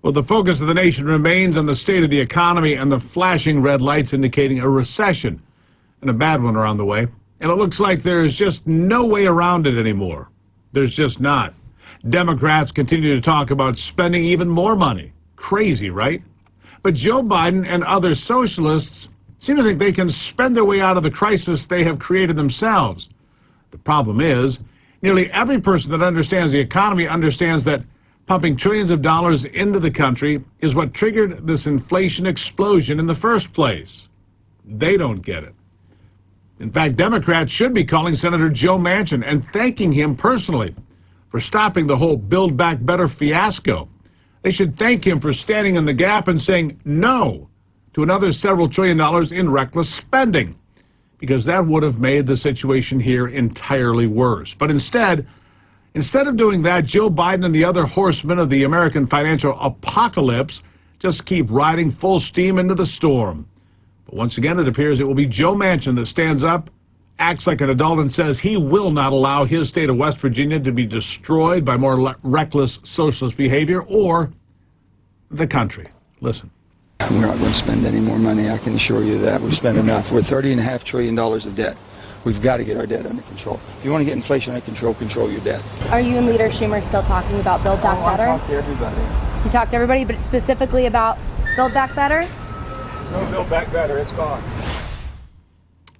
Well, the focus of the nation remains on the state of the economy and the flashing red lights indicating a recession, and a bad one are on the way. And it looks like there's just no way around it anymore. There's just not. Democrats continue to talk about spending even more money. Crazy, right? But Joe Biden and other socialists seem to think they can spend their way out of the crisis they have created themselves. The problem is, nearly every person that understands the economy understands that pumping trillions of dollars into the country is what triggered this inflation explosion in the first place. They don't get it. In fact, Democrats should be calling Senator Joe Manchin and thanking him personally for stopping the whole Build Back Better fiasco. They should thank him for standing in the gap and saying no to another several $1 trillion in reckless spending, because that would have made the situation here entirely worse. But instead of doing that, Joe Biden and the other horsemen of the American financial apocalypse just keep riding full steam into the storm. But once again, it appears it will be Joe Manchin that stands up, acts like an adult, and says he will not allow his state of West Virginia to be destroyed by more reckless socialist behavior, or the country. Listen. We're not going to spend any more money, I can assure you that. We've spent enough. We're $30.5 trillion of debt. We've got to get our debt under control. If you want to get inflation under control, control your debt. Are you and Leader Schumer still talking about Build Back Better? I talk to everybody. You talk to everybody, but specifically about Build Back Better? No Build Back Better, it's gone.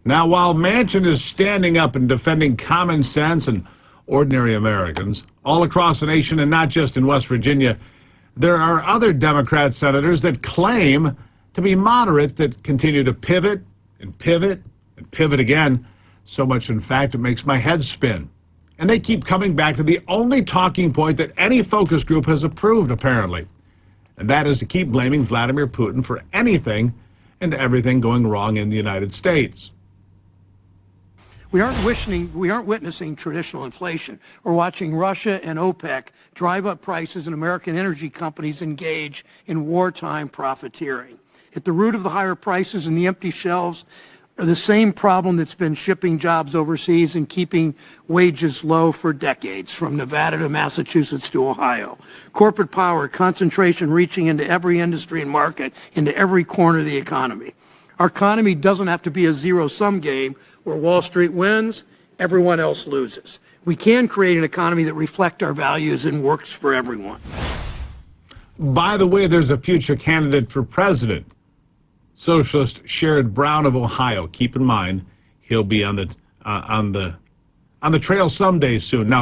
Now, while Manchin is standing up and defending common sense and ordinary Americans all across the nation, and not just in West Virginia, there are other Democrat senators that claim to be moderate that continue to pivot and pivot and pivot again. So much, in fact, it makes my head spin. And they keep coming back to the only talking point that any focus group has approved, apparently. And that is to keep blaming Vladimir Putin for anything and everything going wrong in the United States. We aren't witnessing traditional inflation. We're watching Russia and OPEC drive up prices and American energy companies engage in wartime profiteering. At the root of the higher prices and the empty shelves are the same problem that's been shipping jobs overseas and keeping wages low for decades, from Nevada to Massachusetts to Ohio. Corporate power, concentration reaching into every industry and market, into every corner of the economy. Our economy doesn't have to be a zero-sum game where Wall Street wins, everyone else loses. We can create an economy that reflects our values and works for everyone. By the way, there's a future candidate for president, Socialist Sherrod Brown of Ohio. Keep in mind, he'll be on the trail someday soon. Now,